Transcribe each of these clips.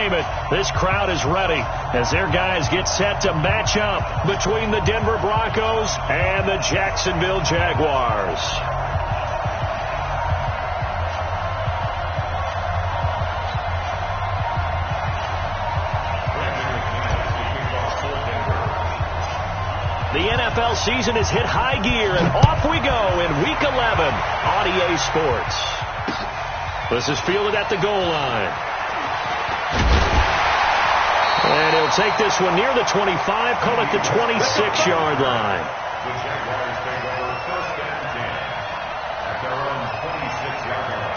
entertainment. This crowd is ready as their guys get set to match up between the Denver Broncos and the Jacksonville Jaguars. The NFL season has hit high gear, and off we go in Week 11 on EA Sports. This is fielded at the goal line. And he'll take this one near the 25, call it the 26-yard line. The Jaguars take over first and 10 at their own 26-yard line.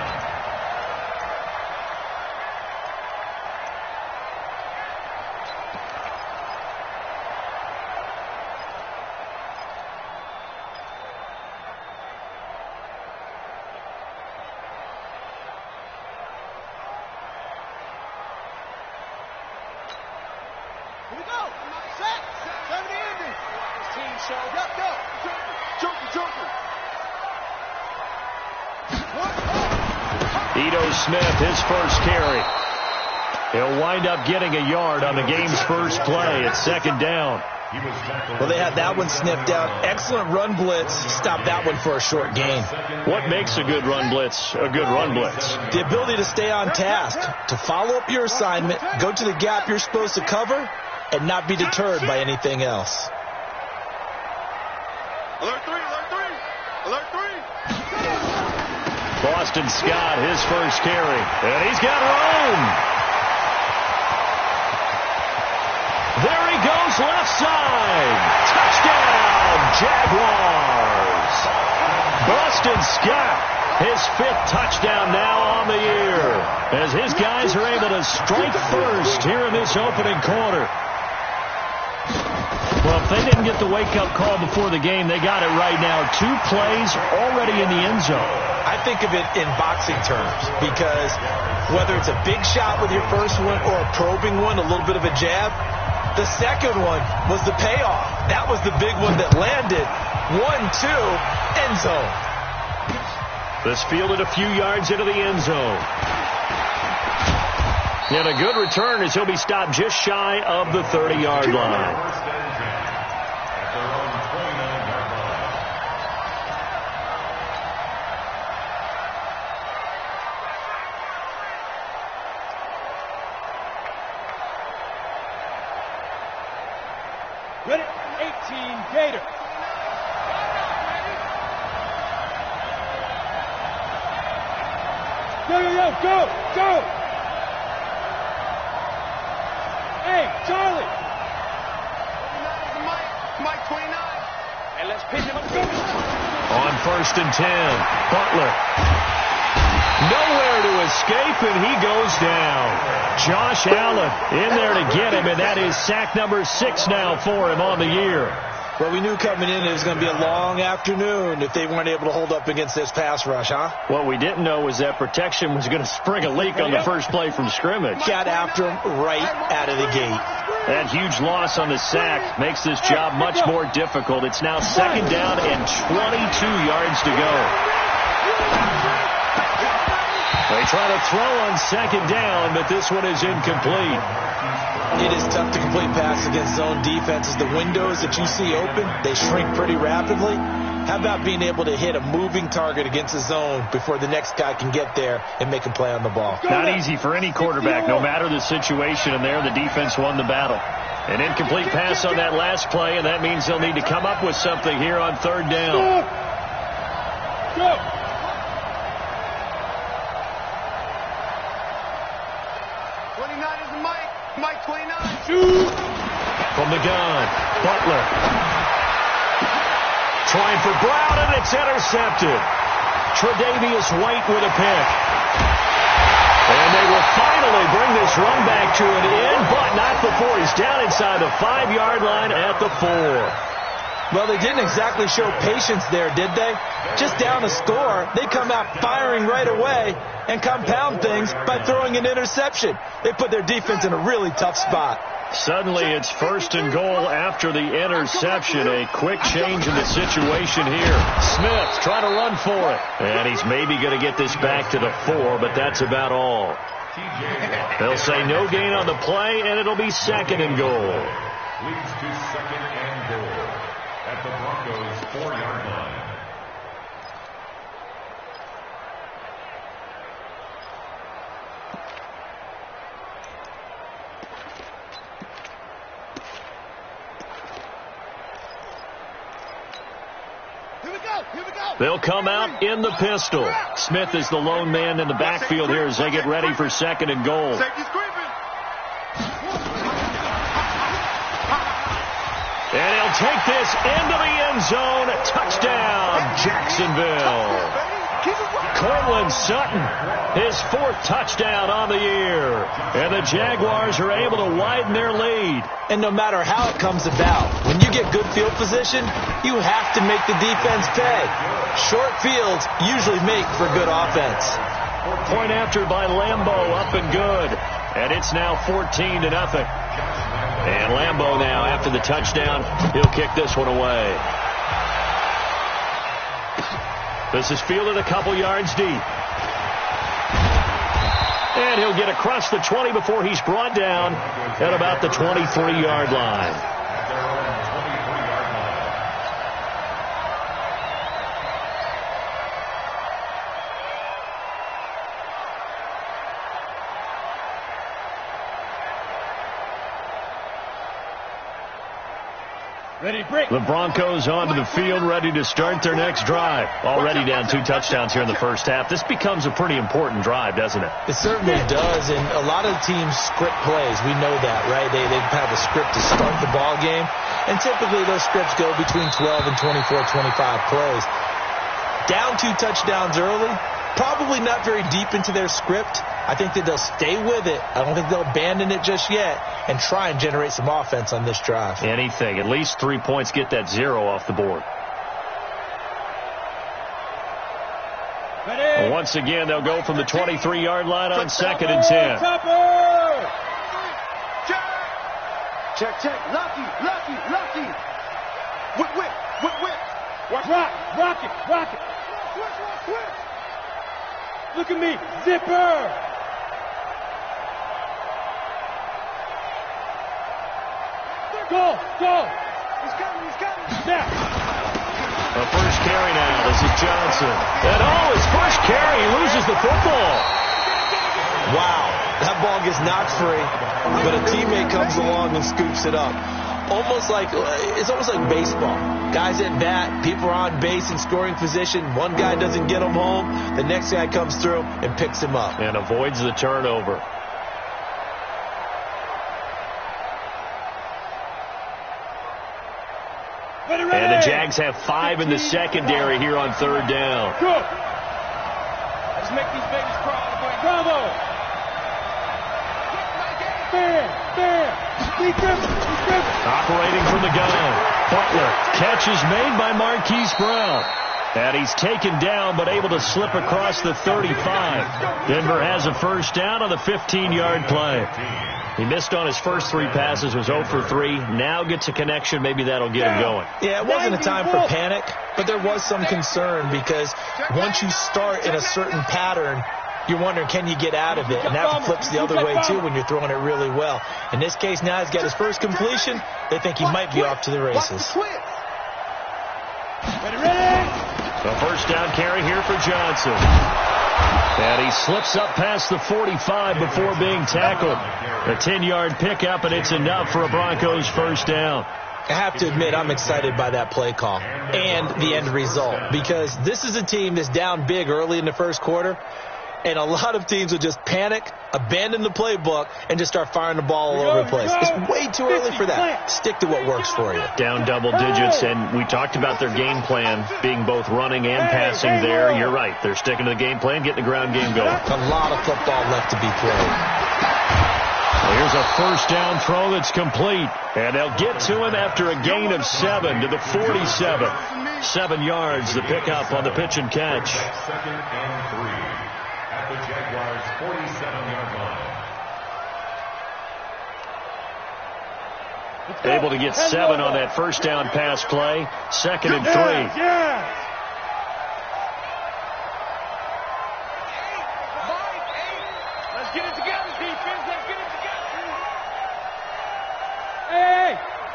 Here we go. Set. 70 ending. Team show. Yep, go. Joker. Ito Smith, his first carry. He'll wind up getting a yard on the game's first play. It's second down. Well, they had that one sniffed out. Excellent run blitz. Stop that one for a short gain. What makes a good run blitz a good run blitz? The ability to stay on task, to follow up your assignment, go to the gap you're supposed to cover, and not be deterred by anything else. Alert 3. Boston Scott, his first carry. And he's got room. There he goes, left side. Touchdown, Jaguars. Boston Scott, his 5th touchdown now on the year, as his guys are able to strike first here in this opening quarter. Well, if they didn't get the wake-up call before the game, they got it right now. 2 plays already in the end zone. I think of it in boxing terms, because whether it's a big shot with your first one or a probing one, a little bit of a jab, the second one was the payoff. That was the big one that landed. 1-2, end zone. This fielded a few yards into the end zone. And a good return as he'll be stopped just shy of the 30-yard line. Ready? 18, Gator. Go. Hey, Charlie. Mike 29. Hey, let's pitch him. On first and 10, Butler. Nowhere to escape, and he goes down. Josh Allen in there to get him, and that is sack number 6 now for him on the year. Well, we knew coming in it was going to be a long afternoon if they weren't able to hold up against this pass rush, huh? What we didn't know was that protection was going to spring a leak on the first play from scrimmage. Got after him right out of the gate. That huge loss on the sack makes this job much more difficult. It's now second down and 22 yards to go. They try to throw on second down, but this one is incomplete. It is tough to complete passes against zone defenses. The windows that you see open, they shrink pretty rapidly. How about being able to hit a moving target against a zone before the next guy can get there and make a play on the ball? Not easy for any quarterback, no matter the situation, and there the defense won the battle. An incomplete pass on that last play, and that means they'll need to come up with something here on third down. Go. Mike 29. Shoot. From the gun, Butler. Trying for Brown, and it's intercepted. Tre'Davious White with a pick. And they will finally bring this run back to an end, but not before he's down inside the 5-yard line at the 4. Well, they didn't exactly show patience there, did they? Just down a score, they come out firing right away and compound things by throwing an interception. They put their defense in a really tough spot. Suddenly it's first and goal after the interception. A quick change in the situation here. Smith trying to run for it. And he's maybe going to get this back to the 4, but that's about all. They'll say no gain on the play, and it'll be 2nd and goal. Leads to 2nd and goal at the Broncos' 4-yard line. They'll come out in the pistol. Smith is the lone man in the backfield here as they get ready for 2nd and goal. And he'll take this into the end zone. Touchdown, Jacksonville. Cortland Sutton, his 4th touchdown on the year. And the Jaguars are able to widen their lead. And no matter how it comes about, when you get good field position, you have to make the defense pay. Short fields usually make for good offense. Point after by Lambeau, up and good. And it's now 14-0. And Lambeau now, after the touchdown, he'll kick this one away. This is fielded a couple yards deep. And he'll get across the 20 before he's brought down at about the 23-yard line. The Broncos onto the field, ready to start their next drive. Already down 2 touchdowns here in the first half. This becomes a pretty important drive, doesn't it? It certainly does, and a lot of teams script plays. We know that, right? They have a script to start the ball game, and typically those scripts go between 12 and 24, 25 plays. Down 2 touchdowns early, probably not very deep into their script. I think that they'll stay with it. I don't think they'll abandon it just yet and try and generate some offense on this drive. Anything. At least 3 points, get that 0 off the board. Well, once again, they'll go from the 23-yard line on 2nd and 10. Check. Lucky. Whip. Rock it. Whip. Look at me. Zipper. Go. He's coming. Yeah. The first carry now. This is Johnson. And his first carry. He loses the football. Wow. That ball gets knocked free, but a teammate comes along and scoops it up. It's almost like baseball. Guys at bat, people are on base in scoring position. One guy doesn't get him home. The next guy comes through and picks him up. And avoids the turnover. And the Jags have 5 in the secondary here on 3rd down. Good. Let's make these babies cry. Bravo. Fair. Operating from the gun. Butler. Catch is made by Marquise Brown. And he's taken down but able to slip across the 35. Denver has a first down on the 15-yard play. He missed on his first 3 passes, was 0 for 3. Now gets a connection. Maybe that'll get him going. Yeah, it wasn't a time for panic, but there was some concern because once you start in a certain pattern, you're wondering, can you get out of it? And that flips the other way, too, when you're throwing it really well. In this case, now he's got his first completion. They think he might be off to the races. The first down carry here for Johnson. And he slips up past the 45 before being tackled. A 10-yard pickup, and it's enough for a Broncos first down. I have to admit, I'm excited by that play call and the end result because this is a team that's down big early in the first quarter, and a lot of teams will just panic, abandon the playbook, and just start firing the ball all over the place. It's way too early for that. Stick to what works for you. Down double digits, and we talked about their game plan being both running and passing there. You're right. They're sticking to the game plan, getting the ground game going. A lot of football left to be played. Here's a first down throw that's complete. And they'll get to him after a gain of 7 to the 47. 7 yards, the pickup on the pitch and catch. 2nd and 3 at the Jaguars' 47-yard line. Able to get 7 on that first down pass play. 2nd and 3. Let's get it together.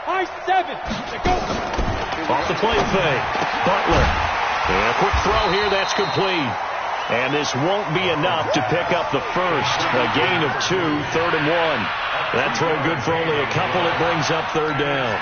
I-7. Go. Off the play fake. Butler. And a quick throw here. That's complete. And this won't be enough to pick up the first. A gain of 2, 3rd and 1. That throw good for only a couple. It brings up 3rd down.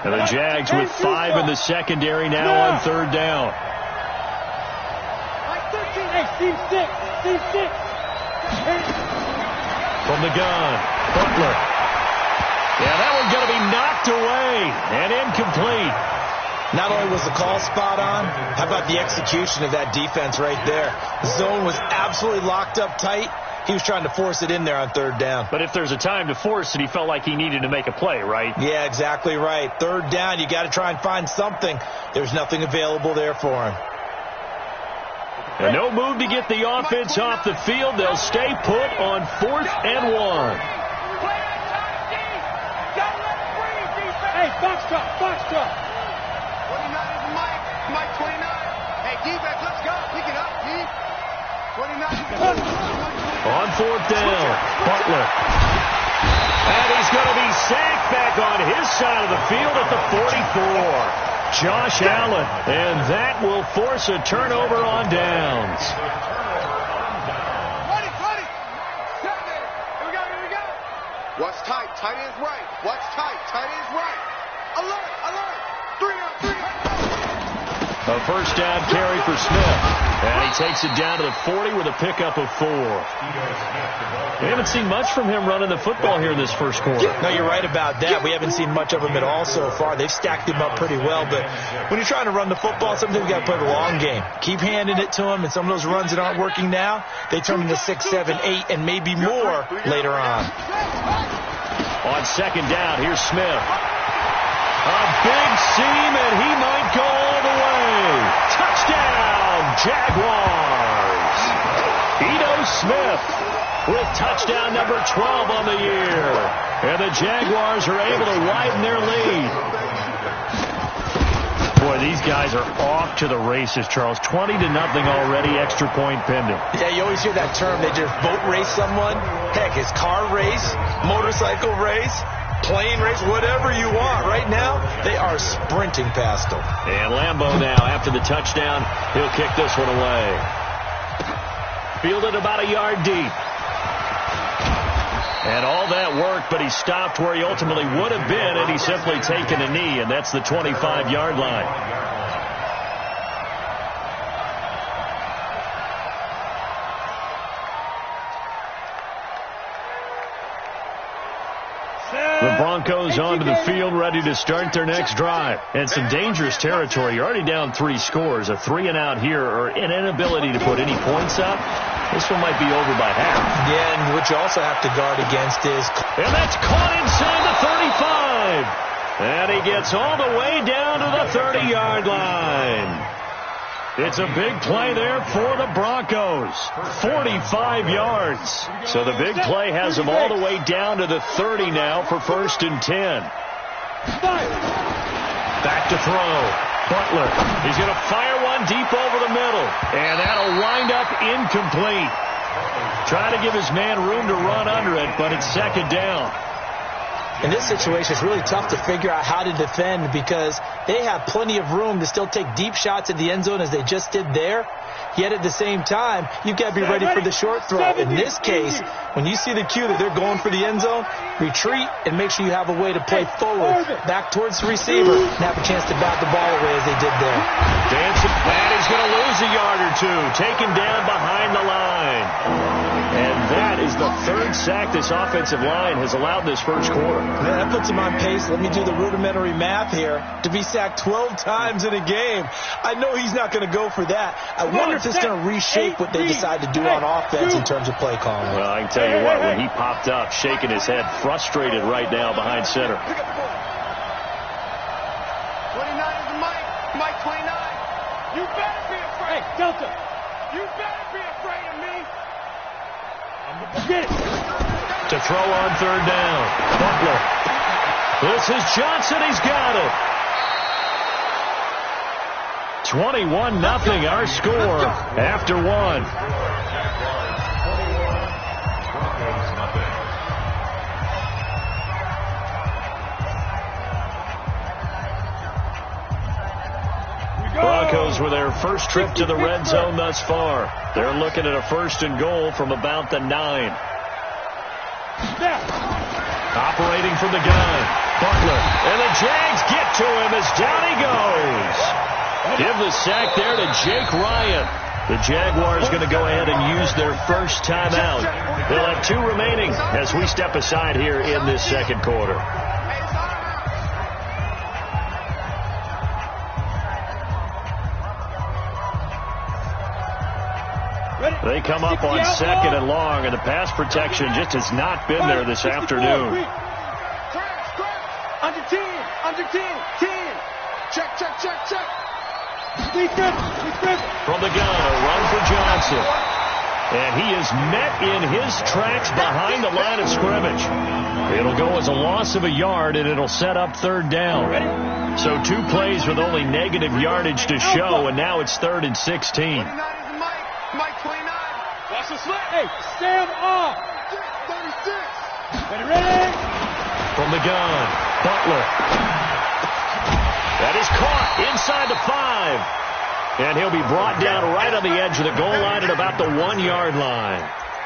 And the Jags with 5 in the secondary now on 3rd down. Team 6. From the gun, Butler. Yeah, that one's going to be knocked away and incomplete. Not only was the call spot on, how about the execution of that defense right there? The zone was absolutely locked up tight. He was trying to force it in there on 3rd down. But if there's a time to force it, he felt like he needed to make a play, right? Yeah, exactly right. 3rd down, you got to try and find something. There's nothing available there for him. And no move to get the offense off the field. They'll stay put on 4th and 1. Hey, box drop. 29 is Mike 29. Hey, defense, let's go. Pick it up, D. 29. On 4th down, Butler. And he's going to be sacked back on his side of the field at the 44. Josh Allen, and that will force a turnover on downs. Ready. Here we go. Watch tight ends right. Watch tight ends right. Alert. 3 on 3. A first down carry for Smith. And he takes it down to the 40 with a pickup of 4. We haven't seen much from him running the football here in this first quarter. No, you're right about that. We haven't seen much of him at all so far. They've stacked him up pretty well. But when you're trying to run the football, sometimes you got to play the long game. Keep handing it to him. And some of those runs that aren't working now, they turn into 6, 7, 8, and maybe more later on. On 2nd down, here's Smith. A big seam, and he might go all the way. Touchdown, Jaguars. Ito Smith with touchdown number 12 on the year. And the Jaguars are able to widen their lead. Boy, these guys are off to the races, Charles. 20-0 already, extra point pending. Yeah, you always hear that term. They just boat race someone. Heck, it's car race, motorcycle race, plane race, whatever you want. Right now, they are sprinting past them. And Lambeau now, after the touchdown, he'll kick this one away. Fielded about a yard deep. And all that worked, but he stopped where he ultimately would have been, and he's simply taken a knee, and that's the 25-yard line. The Broncos onto the field, ready to start their next drive. And some dangerous territory. You're already down 3 scores. A 3-and-out here, or an inability to put any points up. This one might be over by half. Yeah, and what you also have to guard against is... And that's caught inside the 35. And he gets all the way down to the 30-yard line. It's a big play there for the Broncos. 45 yards. So the big play has them all the way down to the 30 now for 1st and 10. Back to throw. Butler. He's going to fire one deep over the middle. And that'll wind up incomplete. Trying to give his man room to run under it, but it's 2nd down. In this situation, it's really tough to figure out how to defend because they have plenty of room to still take deep shots at the end zone as they just did there. Yet at the same time, you've got to be ready for the short throw. In this case, when you see the cue that they're going for the end zone, retreat and make sure you have a way to play forward, back towards the receiver, and have a chance to bat the ball away as they did there. Dancing back, he's going to lose a yard or two. Taken down behind the line. And that is the 3rd sack this offensive line has allowed this first quarter. Man, that puts him on pace. Let me do the rudimentary math here. To be sacked 12 times in a game. I know he's not going to go for that. I wonder if it's going to reshape what they decide to do on offense in terms of play calling. Well, I can tell you what, when he popped up, shaking his head, frustrated right now behind center. 29 is Mike 29. You better be afraid. Hey, Delta. You better be afraid of me. Get it. To throw on third down. Butler. This is Johnson. He's got it. 21-0 our score after one. Broncos with their first trip to the red zone thus far. They're looking at a 1st and goal from about the 9. Operating from the gun. Butler. And the Jags get to him as down he goes. Give the sack there to Jake Ryan. The Jaguars going to go ahead and use their first timeout. They'll have 2 remaining as we step aside here in this second quarter. They come up on 2nd and long, and the pass protection just has not been there this afternoon. Under 10. Under 10. 10. Check, check, check, check. From the gun, a run for Johnson. And he is met in his tracks behind the line of scrimmage. It'll go as a loss of a yard, and it'll set up 3rd down. So 2 plays with only negative yardage to show, and now it's 3rd and 16. Mike 29. Watch the slip. Hey, stand off. 36. Ready? From the gun, Butler. That is caught inside the 5. And he'll be brought down right on the edge of the goal line at about the 1-yard line.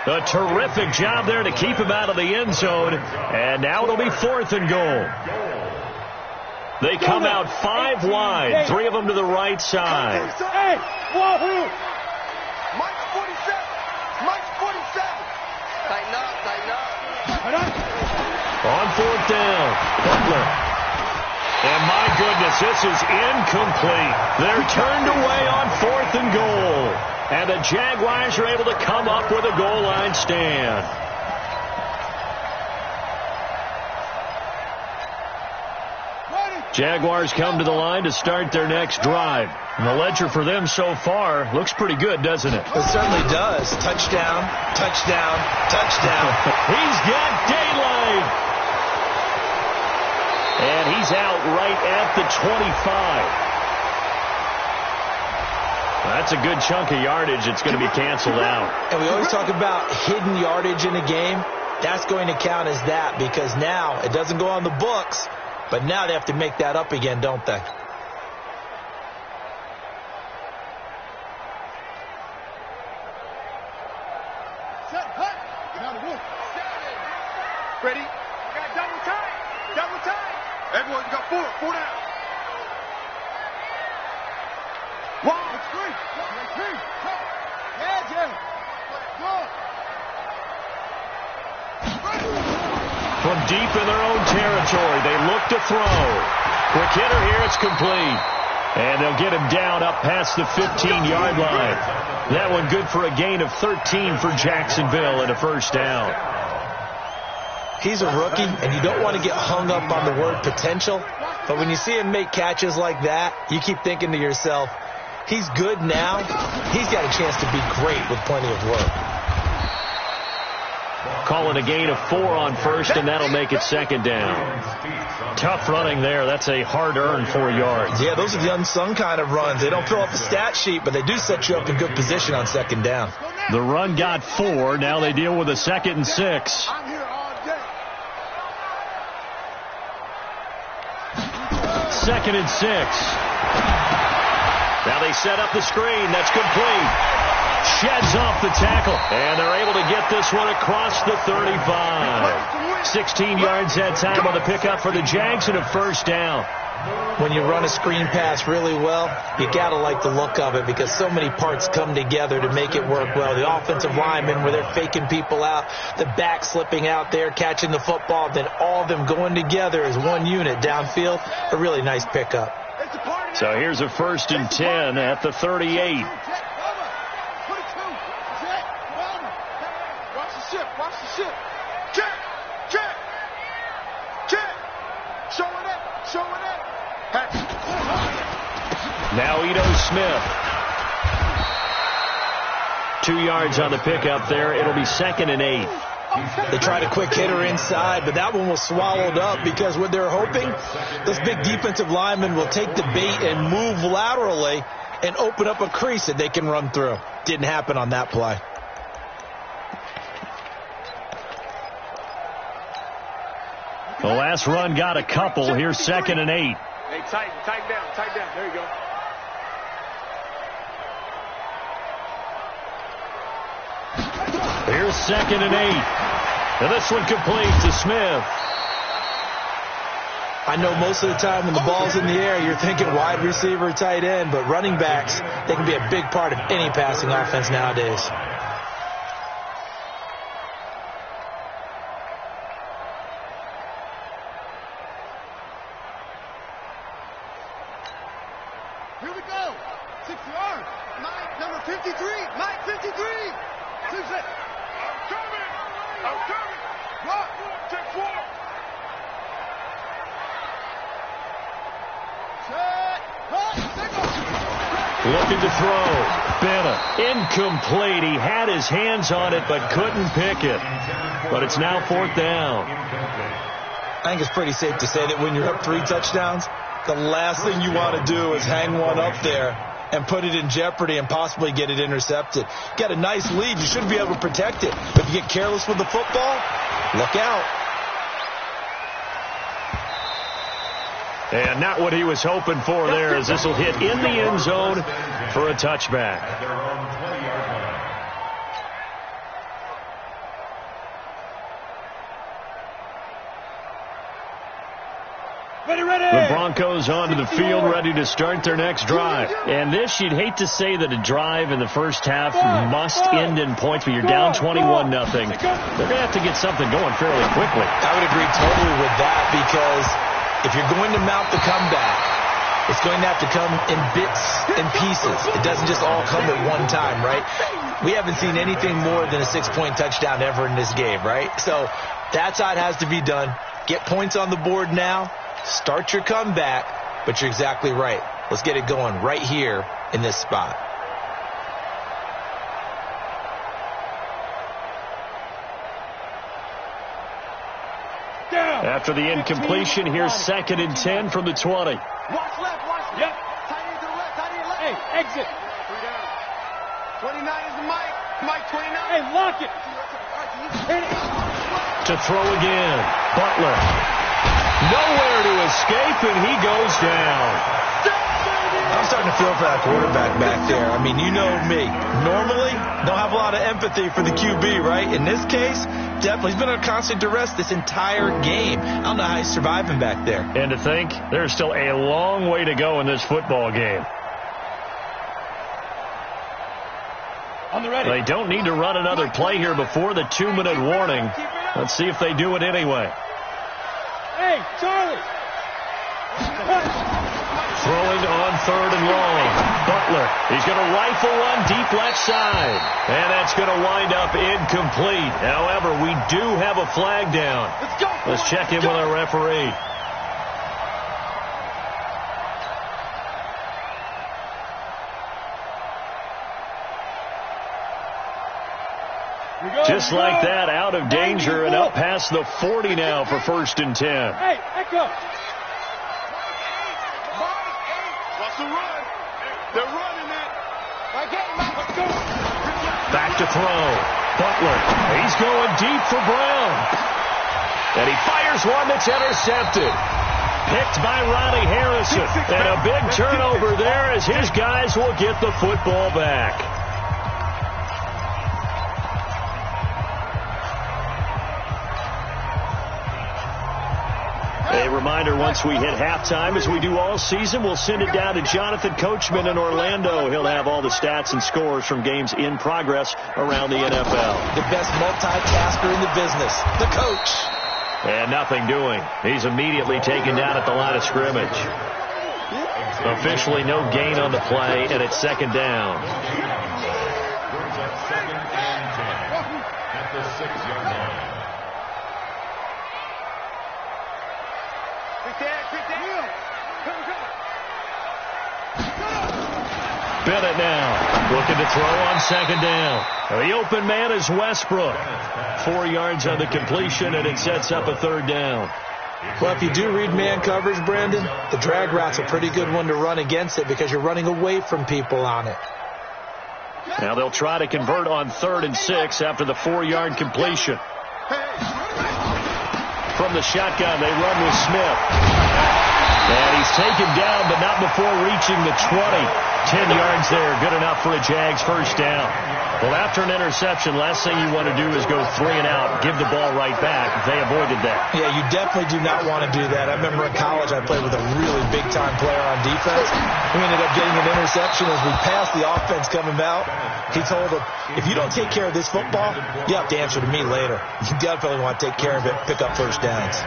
A terrific job there to keep him out of the end zone. And now it'll be 4th and goal. They come out 5 wide, 3 of them to the right side. Hey, wahoo! Mike's 47. Mike's 47. Tighten up, tighten up. On 4th down, Butler. And my goodness, this is incomplete. They're turned away on 4th and goal. And the Jaguars are able to come up with a goal line stand. Jaguars come to the line to start their next drive. And the ledger for them so far looks pretty good, doesn't it? It certainly does. Touchdown, touchdown, touchdown. He's got daylight. And he's out right at the 25. That's a good chunk of yardage. It's going to be canceled out. And we always talk about hidden yardage in a game. That's going to count as that because now it doesn't go on the books, but now they have to make that up again, don't they? Ready? Got double time. Double time. Everyone got 4. 4 down. 1, 3. Yeah, Jim. Good. From deep in their own territory, they look to throw. Quick hitter here, it's complete. And they'll get him down up past the 15-yard line. That one good for a gain of 13 for Jacksonville and a 1st down. He's a rookie, and you don't want to get hung up on the word potential. But when you see him make catches like that, you keep thinking to yourself, he's good now. He's got a chance to be great with plenty of work. Call it a gain of 4 on 1st, and that'll make it 2nd down. Tough running there. That's a hard-earned 4 yards. Yeah, those are the unsung kind of runs. They don't fill up the stat sheet, but they do set you up in good position on 2nd down. The run got 4. Now they deal with a 2nd and 6. I'm here all day. 2nd and 6. Now they set up the screen. That's complete. Sheds off the tackle. And they're able to get this one across the 35. 16 yards that time on the pickup for the Jags and a 1st down. When you run a screen pass really well, you got to like the look of it because so many parts come together to make it work well. The offensive linemen where they're faking people out, the back slipping out there, catching the football, then all of them going together as one unit downfield. A really nice pickup. So here's a 1st and 10 at the 38. Watch the ship. Watch the ship. Check. Check. Check. Show it up. Show it up. Now Ito Smith. 2 yards on the pickup there. It'll be 2nd and 8. They tried a quick hitter inside, but that one was swallowed up because what they're hoping, those big defensive linemen will take the bait and move laterally and open up a crease that they can run through. Didn't happen on that play. The last run got a couple. Here's 2nd and 8. Hey, tighten down. There you go. Here's 2nd and 8. And this one complete to Smith. I know most of the time when the ball's in the air, you're thinking wide receiver, tight end, but running backs, they can be a big part of any passing offense nowadays. Here we go. 6 yards. Mike, number 53. Mike, 53. 6 it. I'm coming. Rock. Check 4. Set. Looking to throw. Bennett. Incomplete. He had his hands on it but couldn't pick it. But it's now 4th down. I think it's pretty safe to say that when you're up 3 touchdowns, the last thing you want to do is hang one up there and put it in jeopardy and possibly get it intercepted. Get a nice lead. You should be able to protect it. But if you get careless with the football, look out. And not what he was hoping for there, as this will hit in the end zone for a touchback. The Broncos onto the field, ready to start their next drive. And this, you'd hate to say that a drive in the first half must end in points, but you're down 21-0. They're going to have to get something going fairly quickly. I would agree totally with that, because if you're going to mount the comeback, it's going to have to come in bits and pieces. It doesn't just all come at one time, right? We haven't seen anything more than a 6-point touchdown ever in this game, right? So that's how it has to be done. Get points on the board now. Start your comeback, but you're exactly right. Let's get it going right here in this spot. After the incompletion, here's 2nd and 10 from the 20. Watch left. Yep. Tight end to the left. Hey, exit. 3 down. 29 is the Mike. Mike, 29. Hey, lock it. Hit it. To throw again. Butler. Nowhere to escape, and he goes down. I'm starting to feel for that quarterback back there. I mean, you know me. Normally, don't have a lot of empathy for the QB, right? In this case, definitely. He's been under constant duress this entire game. I don't know how he's surviving back there. And to think, there's still a long way to go in this football game. On the ready. They don't need to run another play here before the 2-minute warning. Let's see if they do it anyway. Hey, Charlie. Throwing on 3rd and long. Butler. He's going to rifle one deep left side. And that's going to wind up incomplete. However, we do have a flag down. Let's check in with our referee. Just like that, out of danger and up past the 40 now for 1st and 10. Hey, echo. Watch the run. They're running it. Let's go. Back to throw. Butler. He's going deep for Brown. And he fires one that's intercepted. Picked by Ronnie Harrison. And a big turnover there as his guys will get the football back. A reminder, once we hit halftime, as we do all season, we'll send it down to Jonathan Coachman in Orlando. He'll have all the stats and scores from games in progress around the NFL. The best multitasker in the business, the coach. And nothing doing. He's immediately taken down at the line of scrimmage. Officially no gain on the play, and it's 2nd down. Brings up 2nd and 10 at the 6-yard line. Quick there. Bennett now looking to throw on second down. The open man is Westbrook. 4 yards on the completion, and it sets up a third down. Well, if you do read man coverage, Brandon, the drag route's a pretty good one to run against it because you're running away from people on it. Now they'll try to convert on 3rd and 6 after the 4-yard completion. From the shotgun, they run with Smith. And he's taken down, but not before reaching the 20. 10 yards there, good enough for a Jags first down. Well, after an interception, last thing you want to do is go 3 and out, give the ball right back. They avoided that. Yeah, you definitely do not want to do that. I remember in college I played with a really big-time player on defense. We ended up getting an interception as we passed the offense coming out. He told him, if you don't take care of this football, you have to answer to me later. You definitely want to take care of it, pick up first downs.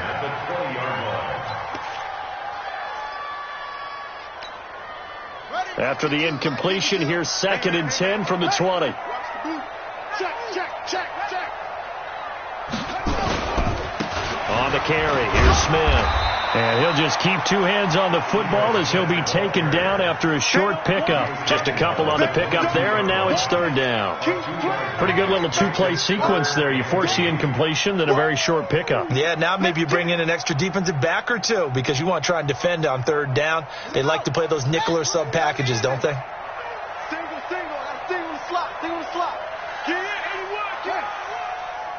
After the incompletion, here's 2nd and 10 from the 20. On the carry, here's Smith. And he'll just keep 2 hands on the football as he'll be taken down after a short pickup. Just a couple on the pickup there, and now it's 3rd down. Pretty good little 2-play sequence there. You force the incompletion, then a very short pickup. Yeah, now maybe you bring in an extra defensive back or 2 because you want to try and defend on 3rd down. They like to play those nickel or sub packages, don't they? Single in the slot. Get in, 81, get.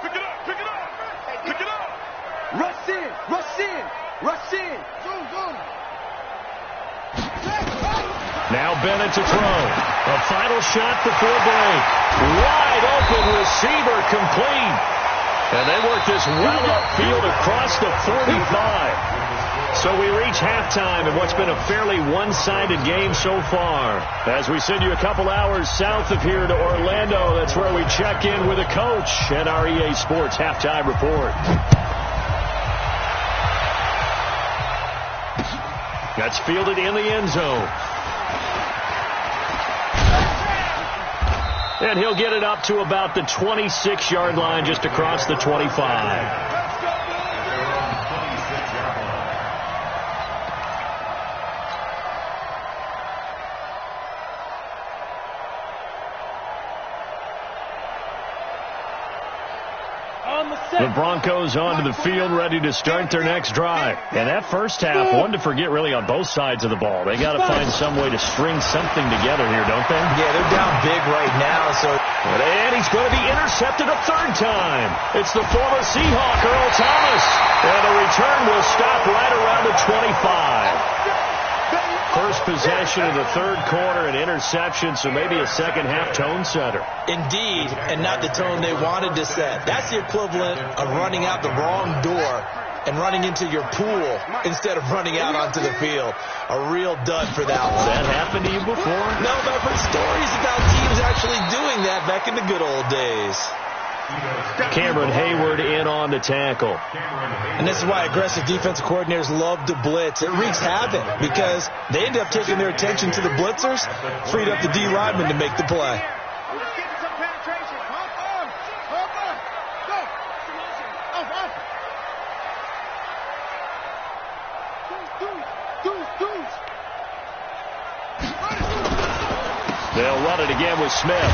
Pick it up. Rush in. Go. Now Bennett to throw. A final shot before break. Wide open receiver complete. And they work this well upfield across the 45. So we reach halftime in what's been a fairly one-sided game so far. As we send you a couple hours south of here to Orlando, that's where we check in with a coach at our EA Sports Halftime Report. That's fielded in the end zone. And he'll get it up to about the 26-yard line, just across the 25. The Broncos onto the field, ready to start their next drive. And that first half, one to forget really on both sides of the ball. They got to find some way to string something together here, don't they? Yeah, they're down big right now. And he's going to be intercepted a 3rd time. It's the former Seahawk, Earl Thomas. And the return will stop right around the 25. First possession of the 3rd quarter, an interception, so maybe a second-half tone setter. Indeed, and not the tone they wanted to set. That's the equivalent of running out the wrong door and running into your pool instead of running out onto the field. A real dud for that one. Has that happened to you before? No, but I've heard stories about teams actually doing that back in the good old days. Cameron Hayward in on the tackle. And this is why aggressive defensive coordinators love to blitz. It wreaks havoc because they end up taking their attention to the blitzers, freed up the D lineman to make the play. They'll run it again with Smith.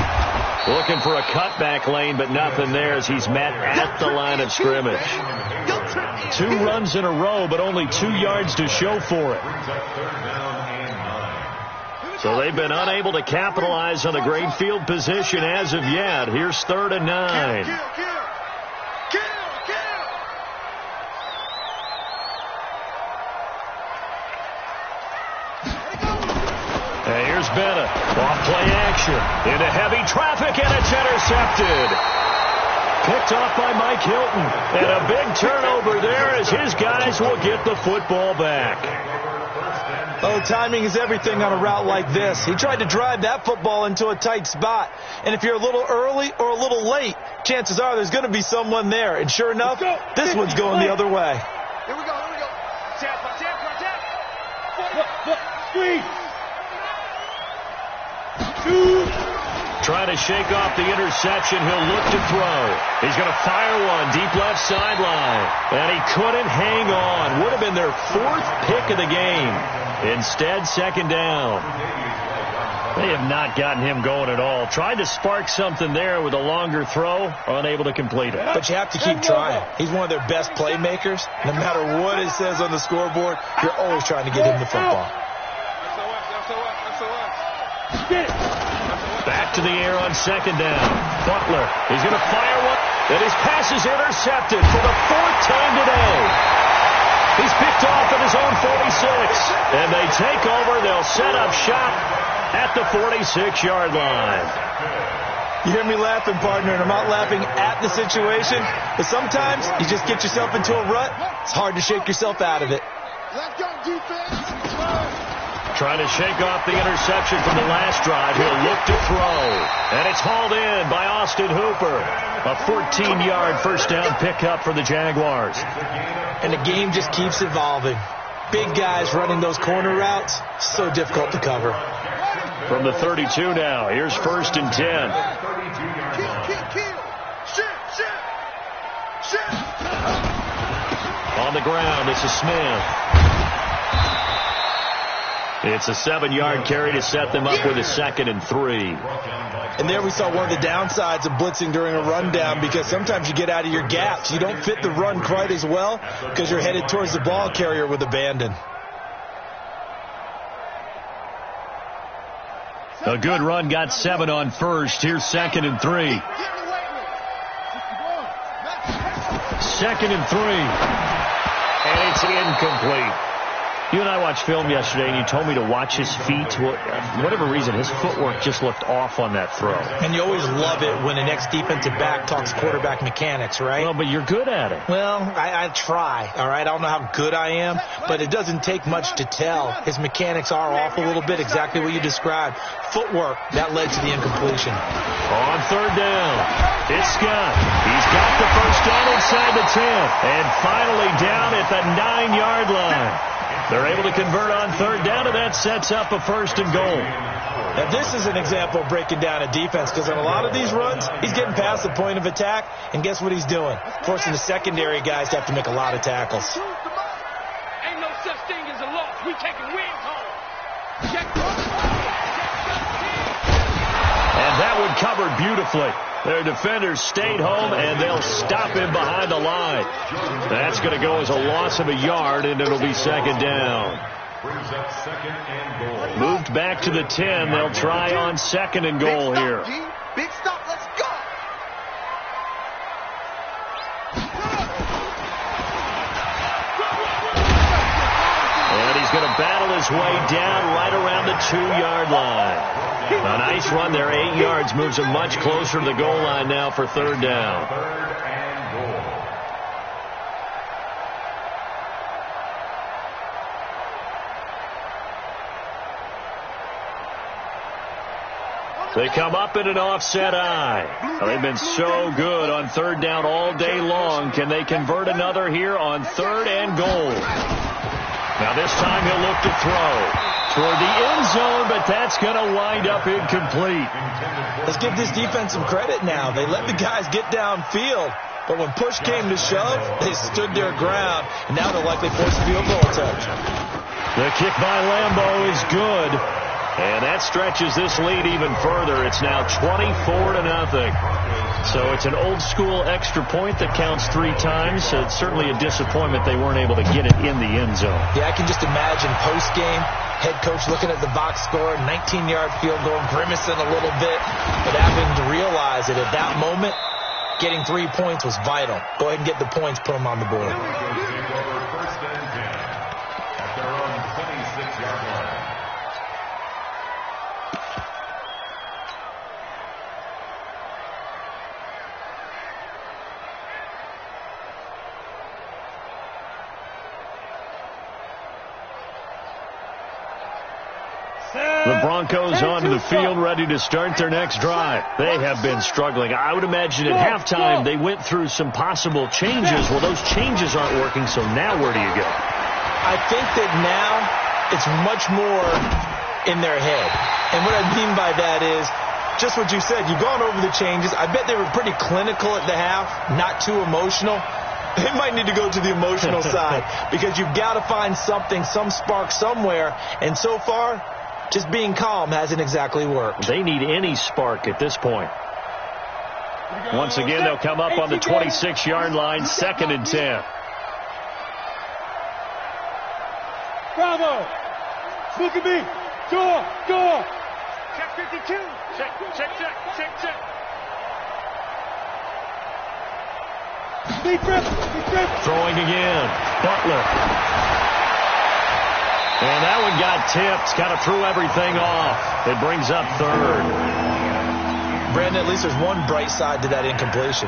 Looking for a cutback lane, but nothing there as he's met at the line of scrimmage. 2 runs in a row, but only 2 yards to show for it. So they've been unable to capitalize on the great field position as of yet. Here's 3rd and 9. And here's Bennett. Off play action. Into heavy traffic, and it's intercepted. Picked off by Mike Hilton. And a big turnover there as his guys will get the football back. Oh, timing is everything on a route like this. He tried to drive that football into a tight spot. And if you're a little early or a little late, chances are there's going to be someone there. And sure enough, this one's going the other way. Here we go. Tap. Look, screen. Trying to shake off the interception. He'll look to throw. He's going to fire one deep left sideline. And he couldn't hang on. Would have been their 4th pick of the game. Instead, 2nd down. They have not gotten him going at all. Tried to spark something there with a longer throw, unable to complete it. But you have to keep trying. He's one of their best playmakers. No matter what it says on the scoreboard, you're always trying to get him the football. Back to the air on second down. Butler, he's going to fire one. And his pass is intercepted for the fourth time today. He's picked off at his own 46. And they take over. They'll set up shop at the 46-yard line. You hear me laughing, partner, and I'm not laughing at the situation, but sometimes you just get yourself into a rut. It's hard to shake yourself out of it. Let's go, defense. Trying to shake off the interception from the last drive. He'll look to throw. And it's hauled in by Austin Hooper. A 14-yard first down pickup for the Jaguars. And the game just keeps evolving. Big guys running those corner routes, so difficult to cover. From the 32 now, here's 1st and 10. Kill. Shit. On the ground, this is Smith. It's a 7-yard carry to set them up with a 2nd and 3. And there we saw one of the downsides of blitzing during a rundown, because sometimes you get out of your gaps. You don't fit the run quite as well because you're headed towards the ball carrier with abandon. A good run got 7 on first. Here's 2nd and 3. 2nd and 3. And it's incomplete. You and I watched film yesterday, and you told me to watch his feet. Well, for whatever reason, his footwork just looked off on that throw. And you always love it when an ex-defensive back talks quarterback mechanics, right? Well, but you're good at it. Well, I try, all right? I don't know how good I am, but it doesn't take much to tell. His mechanics are off a little bit, exactly what you described. Footwork, that led to the incompletion. On 3rd down, it's Scott. He's got the first down inside the 10. And finally down at the 9-yard line. They're able to convert on 3rd down, and that sets up a 1st and goal. Now, this is an example of breaking down a defense, because on a lot of these runs, he's getting past the point of attack, and guess what he's doing? Forcing the secondary guys to have to make a lot of tackles. Ain't no such thing as a loss. We taking wins home. And that one covered beautifully. Their defenders stayed home, and they'll stop him behind the line. That's going to go as a loss of a yard, and it'll be 2nd down. Brings up 2nd and goal. Moved back to the 10. They'll try on 2nd and goal here. Big stop. Let's go. And he's going to battle his way down right around the 2-yard line. A nice run there, 8 yards, moves him much closer to the goal line now for 3rd down. 3rd and goal. They come up in an offset eye. They've been so good on 3rd down all day long. Can they convert another here on 3rd and goal? Now this time he'll look to throw toward the end zone, but that's going to wind up incomplete. Let's give this defense some credit now. They let the guys get downfield, but when push came to shove, they stood their ground, and now they'll likely force a field goal attempt. The kick by Lambeau is good, and that stretches this lead even further. It's now 24-0. So it's an old-school extra point that counts 3 times. So it's certainly a disappointment they weren't able to get it in the end zone. Yeah, I can just imagine post-game, head coach looking at the box score, 19-yard field goal, grimacing a little bit, but having to realize that at that moment, getting 3 points was vital. Go ahead and get the points, put them on the board. Take over 1st and 10 at their own 26-yard line. The Broncos onto the field, ready to start their next drive. They have been struggling. I would imagine at halftime they went through some possible changes. Well, those changes aren't working, so now where do you go? I think that now it's much more in their head. And what I mean by that is just what you said. You've gone over the changes. I bet they were pretty clinical at the half, not too emotional. They might need to go to the emotional side because you've got to find something, some spark somewhere. And so far, Just being calm hasn't exactly worked. They need any spark at this point. Once again, they'll come up on the 26-yard line, 2nd and 10. Bravo! Look at me! Go! Check 52! Check. Speed trip! Throwing again. Butler. And that one got tipped. Kind of threw everything off. It brings up 3rd. Brandon, at least there's one bright side to that incompletion.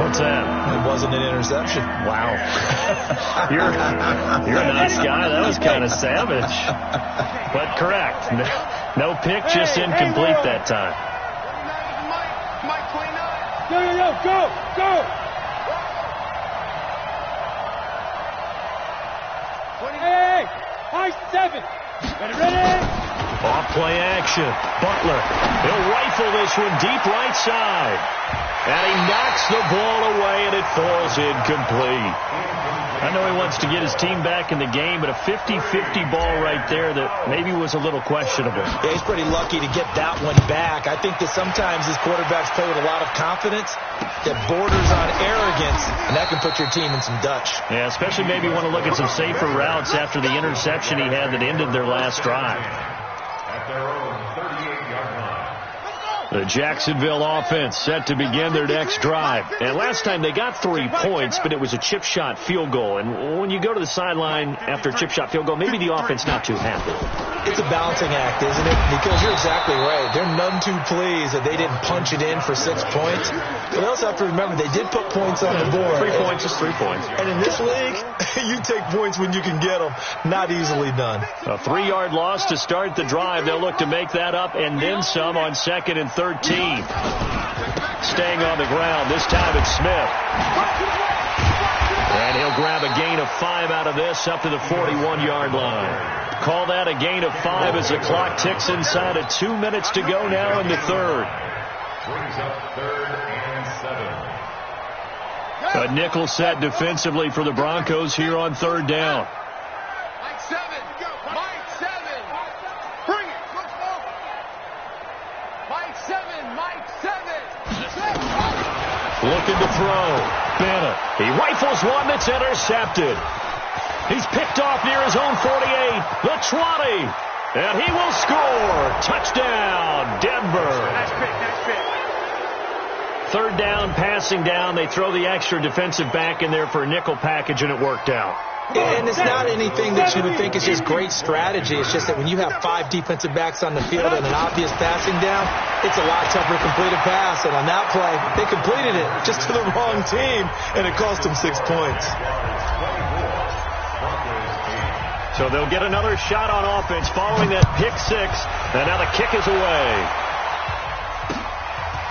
What's that? It wasn't an interception. Wow. You're a nice guy. That was kind of savage. But correct. No pick, just incomplete that time. Mike 29. Go! Hey! Mike 7. Ready? Off play action. Butler. He'll rifle this one deep right side. And he knocks the ball away, and it falls incomplete. I know he wants to get his team back in the game, but a 50-50 ball right there that maybe was a little questionable. Yeah, he's pretty lucky to get that one back. I think that sometimes these quarterbacks play with a lot of confidence that borders on arrogance, and that can put your team in some Dutch. Yeah, especially maybe want to look at some safer routes after the interception he had that ended their last drive. At their own 38-yard line. The Jacksonville offense set to begin their next drive. And last time they got 3 points, but it was a chip shot field goal. And when you go to the sideline after a chip shot field goal, maybe the offense not too happy. It's a balancing act, isn't it? Because you're exactly right. They're none too pleased that they didn't punch it in for 6 points. But they also have to remember they did put points on the board. 3 points is 3 points. And in this league, you take points when you can get them. Not easily done. A 3-yard loss to start the drive. They'll look to make that up and then some on 2nd and 13. Staying on the ground. This time it's Smith. And he'll grab a gain of 5 out of this up to the 41-yard line. Call that a gain of 5 as the clock ticks inside of 2 minutes to go now in the 3rd. Brings up 3rd and 7. A nickel set defensively for the Broncos here on 3rd down. Mike 7. Mike 7. Bring it. Mike 7. Mike 7. Looking to throw. Bennett. He rifles one that's intercepted. He's picked off near his own 48. The 20. And he will score. Touchdown, Denver. Nice pick. 3rd down, passing down. They throw the extra defensive back in there for a nickel package, and it worked out. And it's not anything that you would think is just great strategy. It's just that when you have 5 defensive backs on the field and an obvious passing down, it's a lot tougher to complete a pass. And on that play, they completed it just to the wrong team, and it cost them 6 points. So they'll get another shot on offense following that pick 6. And now the kick is away.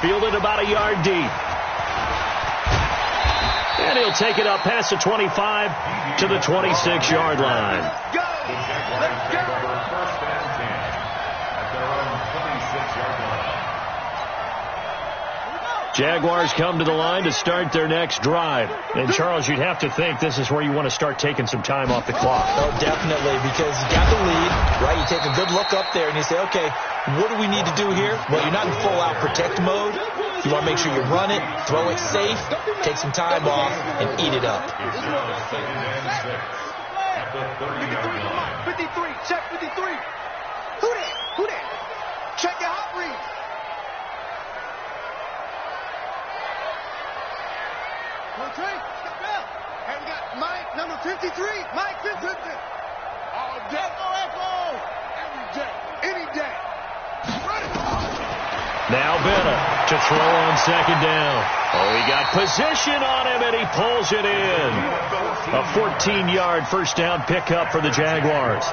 Fielded about a yard deep. And he'll take it up past the 25 to the 26-yard line. The Jaguars take over 1st and 10 at their own 26-yard line. Jaguars come to the line to start their next drive. And, Charles, you'd have to think this is where you want to start taking some time off the clock. Oh, definitely, because you got the lead, right? You take a good look up there and you say, okay, what do we need to do here? Well, you're not in full-out protect mode. You want to make sure you run it, throw it safe, take some time off, and eat it up. It's now 2nd and 6 at the 30-yard line. 53. Check 53. Who that? Check your hot read. Okay, step out. And we got Mike, number 53. Mike 53. All day. Echo. Every day. Any day. Run it. Now Bennett to throw on 2nd down. Oh, he got position on him, and he pulls it in. A 14-yard first down pickup for the Jaguars.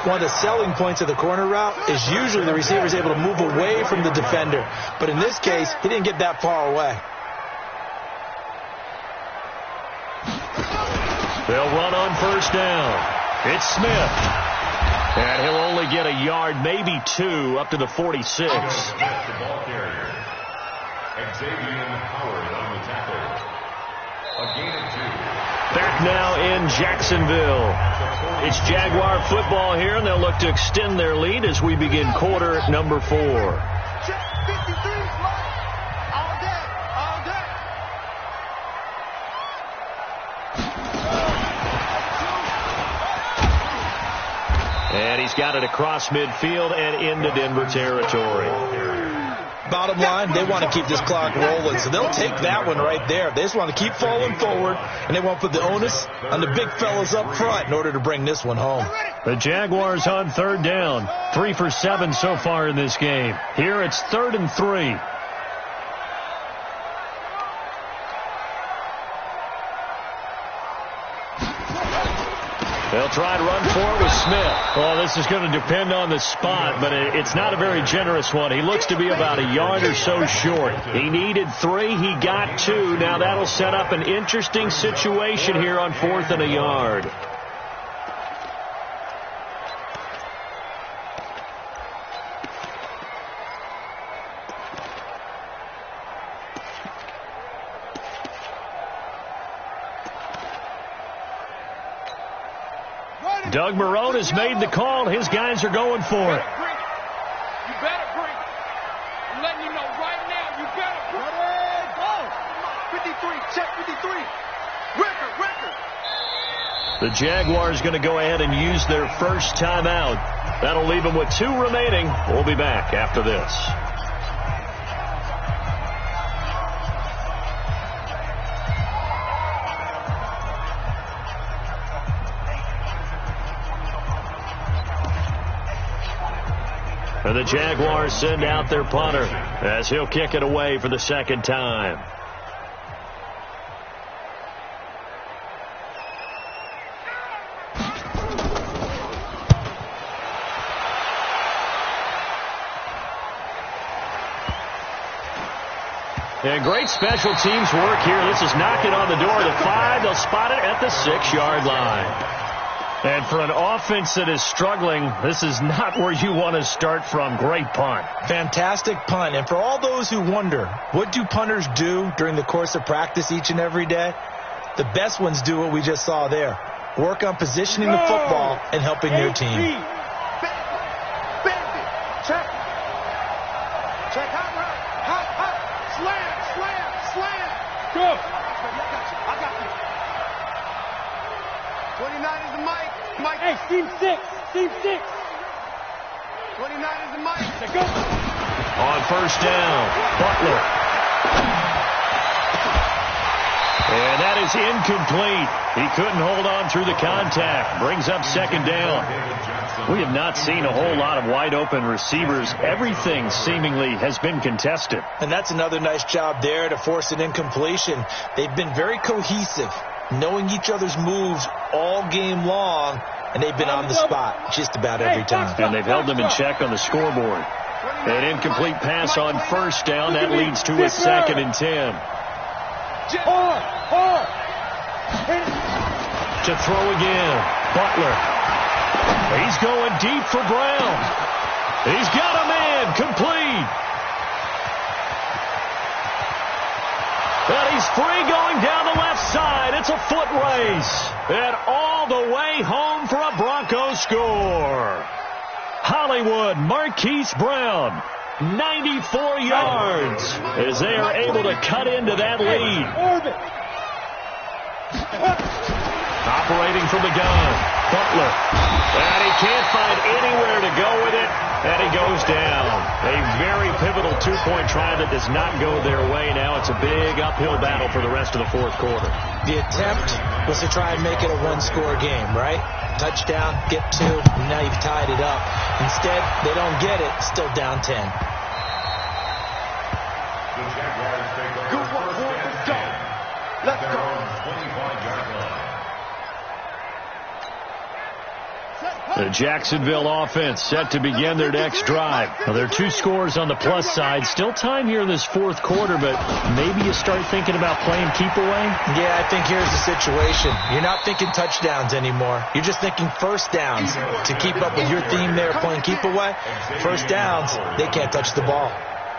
One of the selling points of the corner route is usually the receiver is able to move away from the defender. But in this case, he didn't get that far away. They'll run on 1st down. It's Smith. And he'll only get a yard, maybe 2, up to the 46. The ball carrier. Xavier Howard on the tackle. A gain of 2. Back now in Jacksonville. It's Jaguar football here, and they'll look to extend their lead as we begin quarter number 4. Check 53, Mike. All day, all day. And he's got it across midfield and into Denver territory. Bottom line, they want to keep this clock rolling, so they'll take that one right there. They just want to keep falling forward, and they want to put the onus on the big fellas up front in order to bring this one home. The Jaguars on third down. 3 for 7 so far in this game. Here it's 3rd and 3. They'll try to run for it with Smith. Well, this is going to depend on the spot, but it's not a very generous one. He looks to be about a yard or so short. He needed 3. He got 2. Now that'll set up an interesting situation here on 4th and a yard. Doug Marrone has made the call. His guys are going for it. You better bring it. I'm letting you know right now, you better bring it. Go. 53, check 53. Record. The Jaguars going to go ahead and use their first timeout. That'll leave them with 2 remaining. We'll be back after this. And the Jaguars send out their punter as he'll kick it away for the second time. And great special teams work here. This is knocking on the door of the 5. They'll spot it at the 6-yard line. And for an offense that is struggling, this is not where you want to start from. Great punt. Fantastic punt. And for all those who wonder, what do punters do during the course of practice each and every day? The best ones do what we just saw there. Work on positioning the football and helping their team. Check. Check. Hot. Slam. Go. I got you. 29 is the mic. Hey, team 6. 29 is the mic. Go. On first down, Butler. And that is incomplete. He couldn't hold on through the contact. Brings up second down. We have not seen a whole lot of wide open receivers. Everything seemingly has been contested. And that's another nice job there to force an incompletion. They've been very cohesive, knowing each other's moves all game long, and they've been on the spot just about every time. And they've held them in check on the scoreboard. An incomplete pass on first down. That leads to a 2nd and 10. To throw again, Butler. He's going deep for Brown. He's got a man, complete. And he's free going down the left side. It's a foot race. And all the way home for a Broncos score. Hollywood Marquise Brown, 94 yards, as they are able to cut into that lead. Operating from the gun, Butler. And he can't find anywhere to go with it, and he goes down. A very pivotal 2-point try that does not go their way. Now it's a big uphill battle for the rest of the 4th quarter. The attempt was to try and make it a 1-score game, right? Touchdown, get 2, and now you've tied it up. Instead, they don't get it, still down 10. The Jaguars take over first and 10. Let's go. 25-yard line. The Jacksonville offense set to begin their next drive. Now, there are 2 scores on the plus side. Still time here in this 4th quarter, but maybe you start thinking about playing keep away? Yeah, I think here's the situation. You're not thinking touchdowns anymore. You're just thinking first downs. To keep up with your theme there, playing keep away, first downs, they can't touch the ball.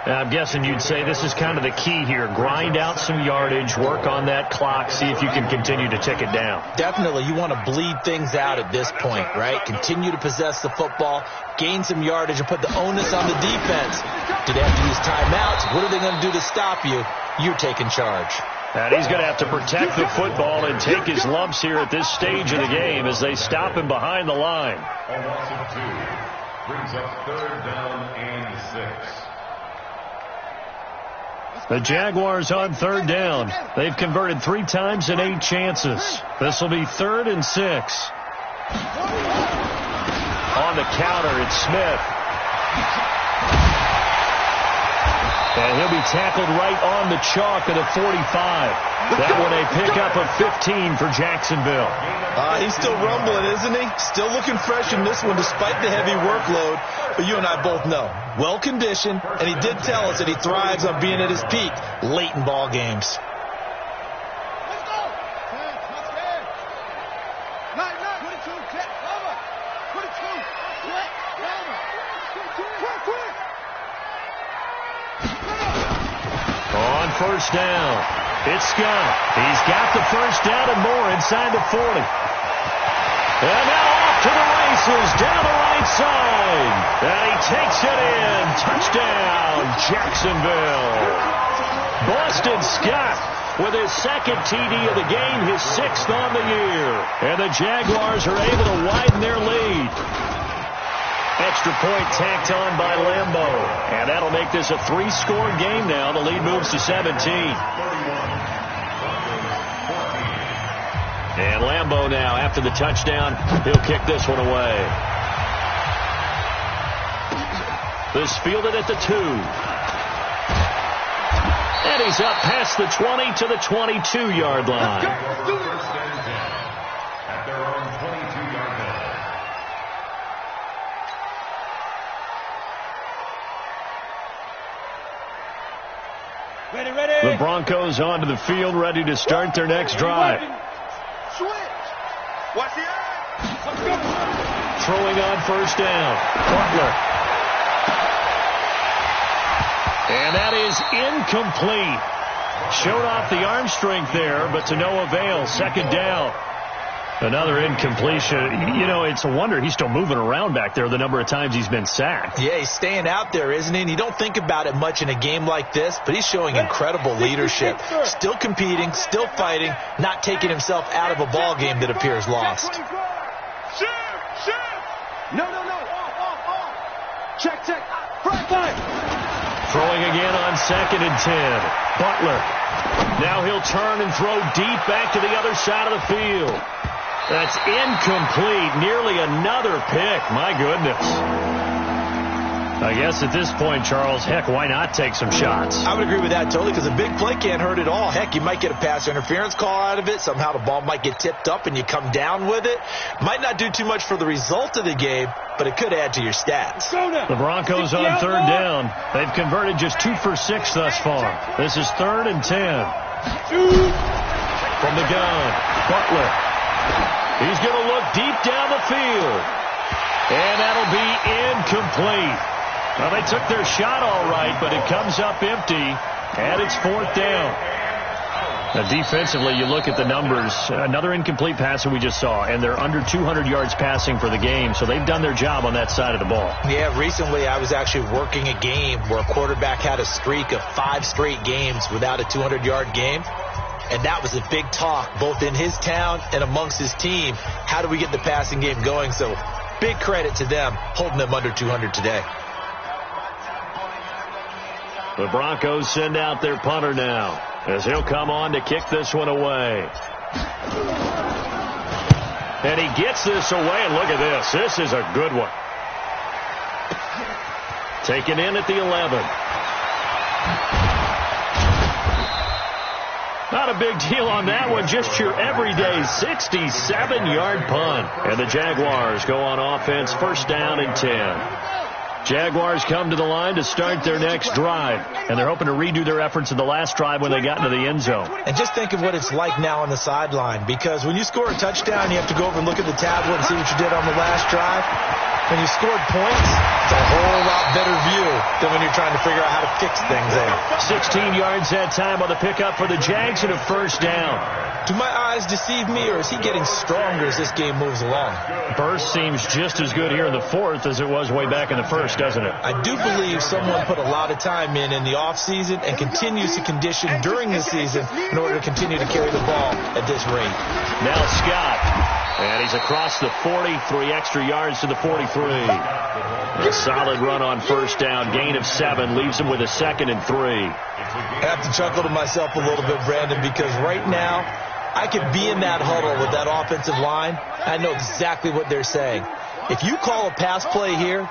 I'm guessing you'd say this is kind of the key here. Grind out some yardage, work on that clock, see if you can continue to tick it down. Definitely. You want to bleed things out at this point, right? Continue to possess the football, gain some yardage, and put the onus on the defense. Do they have to use timeouts? What are they going to do to stop you? You're taking charge. And he's going to have to protect the football and take his lumps here at this stage of the game as they stop him behind the line. A loss of 2 brings up 3rd down and 6. The Jaguars on 3rd down. They've converted 3 times in 8 chances. This will be 3rd and 6. On the counter, it's Smith. And he'll be tackled right on the chalk at a 45. That one a pickup of 15 for Jacksonville. He's still rumbling, isn't he? Still looking fresh in this one despite the heavy workload. But you and I both know, well-conditioned, and he did tell us that he thrives on being at his peak late in ball games. On 1st down, it's Scott. He's got the 1st down and more inside the 40. And now off to the races down the right side. And he takes it in. Touchdown, Jacksonville. Boston Scott with his 2nd TD of the game, his 6th on the year. And the Jaguars are able to widen their lead. Extra point tacked on by Lambeau. And that'll make this a 3-score game now. The lead moves to 17. And Lambeau now, after the touchdown, he'll kick this one away. This fielded at the 2. And he's up past the 20 to the 22-yard line. First and 10 at their own 22-yard line. The Broncos onto the field, ready to start their next drive. Throwing on 1st down, Butler. And that is incomplete. Showed off the arm strength there, but to no avail. 2nd down. Another incompletion. You know, it's a wonder he's still moving around back there the number of times he's been sacked. Yeah, he's staying out there, isn't he? And you don't think about it much in a game like this, but he's showing incredible leadership. Still competing, still fighting, not taking himself out of a ball game that appears lost. No. Check. Throwing again on 2nd and 10. Butler. Now he'll turn and throw deep back to the other side of the field. That's incomplete. Nearly another pick. My goodness. I guess at this point, Charles, heck, why not take some shots? I would agree with that totally, because a big play can't hurt at all. Heck, you might get a pass interference call out of it. Somehow the ball might get tipped up and you come down with it. Might not do too much for the result of the game, but it could add to your stats. The Broncos on 3rd down. They've converted just 2 for 6 thus far. This is 3rd and 10. From the gun, Butler. He's going to look deep down the field. And that'll be incomplete. Well, they took their shot all right, but it comes up empty, and it's 4th down. Now, defensively, you look at the numbers. Another incomplete pass that we just saw, and they're under 200 yards passing for the game, so they've done their job on that side of the ball. Yeah, recently I was actually working a game where a quarterback had a streak of 5 straight games without a 200-yard game. And that was a big talk, both in his town and amongst his team. How do we get the passing game going? So big credit to them, holding them under 200 today. The Broncos send out their punter now, as he'll come on to kick this one away. And he gets this away, and look at this. This is a good one. Taken in at the 11. Not a big deal on that one, just your everyday 67-yard punt. And the Jaguars go on offense, 1st down and 10. Jaguars come to the line to start their next drive, and they're hoping to redo their efforts in the last drive when they got into the end zone. And just think of what it's like now on the sideline, because when you score a touchdown, you have to go over and look at the tablet and see what you did on the last drive. When you scored points, it's a whole lot lot better view than when you're trying to figure out how to fix things there. 16 yards that time on the pickup for the Jags and a first down. Do my eyes deceive me, or is he getting stronger as this game moves along? Burst seems just as good here in the fourth as it was way back in the first, doesn't it? I do believe someone put a lot of time in the offseason and continues to condition during the season in order to continue to carry the ball at this rate. Now Scott. And he's across the 40, 3 extra yards to the 43. A solid run on first down, gain of 7, leaves him with a 2nd and 3. I have to chuckle to myself a little bit, Brandon, because right now I could be in that huddle with that offensive line. I know exactly what they're saying. If you call a pass play here,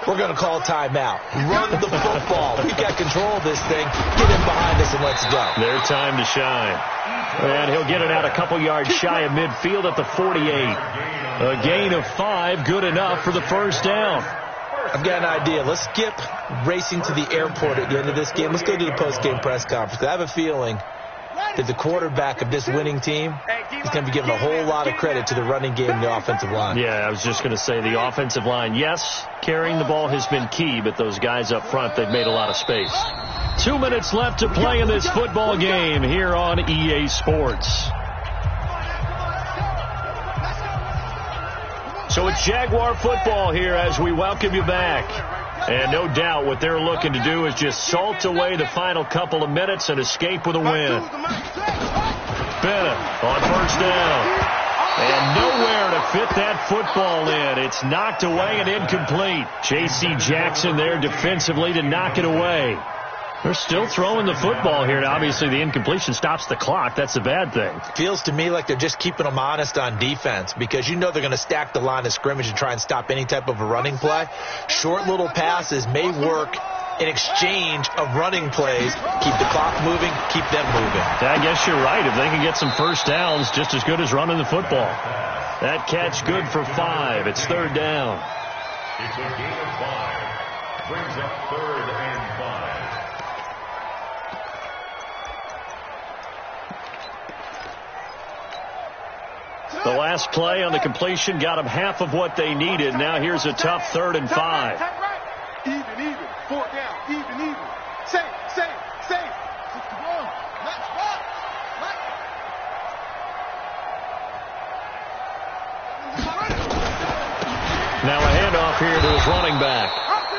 we're going to call a timeout. Run the football. We've got control of this thing. Get in behind us and let's go. Their time to shine. And he'll get it out a couple yards shy of midfield at the 48. A gain of 5, good enough for the first down. I've got an idea. Let's skip racing to the airport at the end of this game. Let's go to the post-game press conference. I have a feeling that the quarterback of this winning team is going to be giving a whole lot of credit to the running game and the offensive line. Yeah, I was just going to say the offensive line, yes, carrying the ball has been key, but those guys up front, they've made a lot of space. 2 minutes left to play in this football game here on EA Sports. So it's Jaguar football here as we welcome you back. And no doubt what they're looking to do is just salt away the final couple of minutes and escape with a win. Bennett on first down. And nowhere to fit that football in. It's knocked away and incomplete. J.C. Jackson there defensively to knock it away. They're still throwing the football here. Now, obviously, the incompletion stops the clock. That's a bad thing. Feels to me like they're just keeping them honest on defense because you know they're going to stack the line of scrimmage and try and stop any type of a running play. Short little passes may work in exchange of running plays. Keep the clock moving, keep them moving. I guess you're right. If they can get some first downs, just as good as running the football. That catch good for 5. It's third down. It's a gain of 5. Brings up 3rd and 5. The last play on the completion got them half of what they needed. Now here's a tough 3rd and 5. Even. 4 down. Even. Save. 61. Let's rock. Now a handoff here to his running back.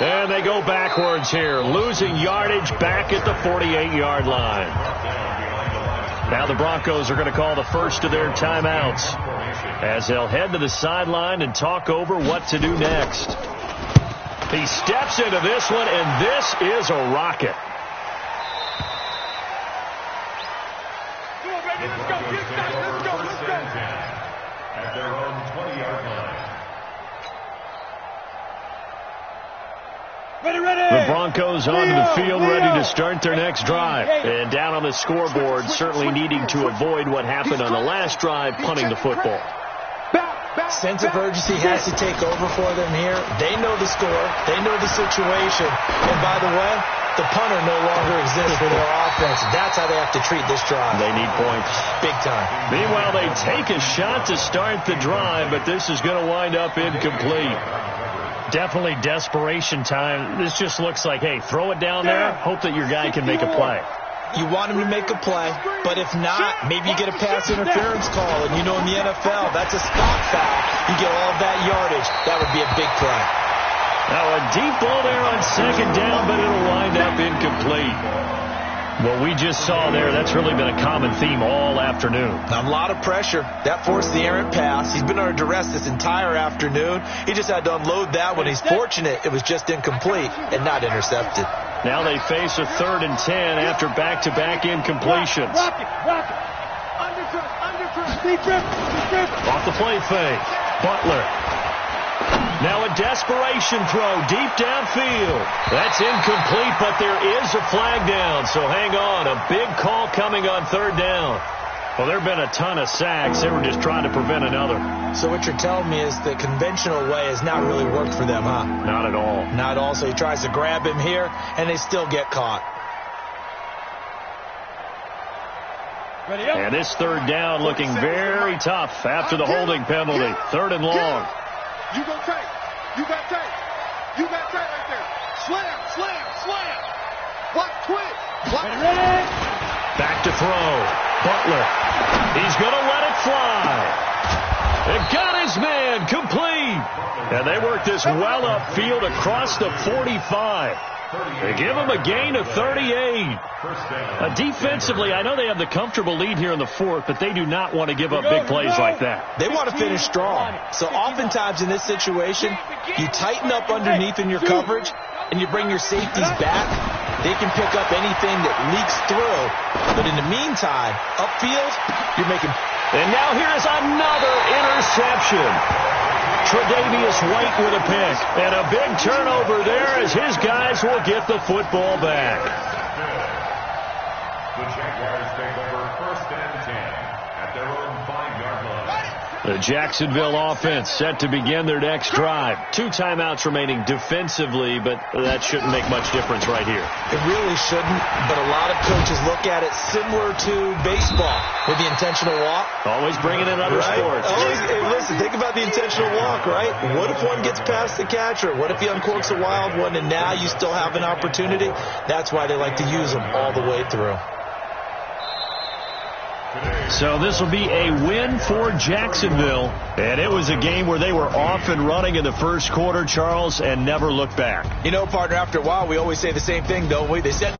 And they go backwards here, losing yardage back at the 48-yard line. Now the Broncos are going to call the first of their timeouts as they'll head to the sideline and talk over what to do next. He steps into this one, and this is a rocket. Come on, baby. Let's go. Let's go. At their own 20-yard line. The Broncos onto the field, ready to start their next drive. And down on the scoreboard, certainly needing to avoid what happened on the last drive, punting the football. Sense of urgency has to take over for them here. They know the score. They know the situation. And by the way, the punter no longer exists for their offense. That's how they have to treat this drive. They need points. Big time. Meanwhile, they take a shot to start the drive, but this is going to wind up incomplete. Definitely desperation time. This just looks like, hey, throw it down there, hope that your guy can make a play. You want him to make a play, but if not, maybe you get a pass interference call. And you know in the NFL, that's a spot foul. You get all of that yardage. That would be a big play. Now a deep ball there on second down, but it'll wind up incomplete. What we just saw there, that's really been a common theme all afternoon. A lot of pressure. That forced the errant pass. He's been under duress this entire afternoon. He just had to unload that one. He's fortunate it was just incomplete and not intercepted. Now they face a 3rd and 10 after back-to-back incompletions. Rock it. Under. Deep trip. Off the play fake. Butler. Now a desperation throw deep downfield. That's incomplete, but there is a flag down. So hang on. A big call coming on 3rd down. Well, there have been a ton of sacks. They were just trying to prevent another. So what you're telling me is the conventional way has not really worked for them, huh? Not at all. Not at all. So he tries to grab him here, and they still get caught. And this 3rd down looking very tough after the holding penalty. 3rd and long. You got tape right there. Slam, slam, slam. Block, twist. Block. Back to throw. Butler. He's going to let it fly. It got his man complete. And they work this well upfield across the 45. They give him a gain of 38. Defensively, I know they have the comfortable lead here in the fourth, but they do not want to give up big plays like that. They want to finish strong. So oftentimes in this situation, you tighten up underneath in your coverage, and you bring your safeties back. They can pick up anything that leaks through. But in the meantime, upfield, you're making... And now here's another interception. Tre'Davious White with a pick. And a big turnover there as his guys will get the football back. The Jaguars take over 1st and 10 at their own 5-yard line. The Jacksonville offense set to begin their next drive. 2 timeouts remaining defensively, but that shouldn't make much difference right here. It really shouldn't, but a lot of coaches look at it similar to baseball with the intentional walk. Always bringing in other sports. Hey, listen, think about the intentional walk, right? What if one gets past the catcher? What if he uncorks a wild one and now you still have an opportunity? That's why they like to use them all the way through. So this will be a win for Jacksonville. And it was a game where they were off and running in the first quarter, Charles, and never looked back. You know, partner, after a while, we always say the same thing, don't we? They said...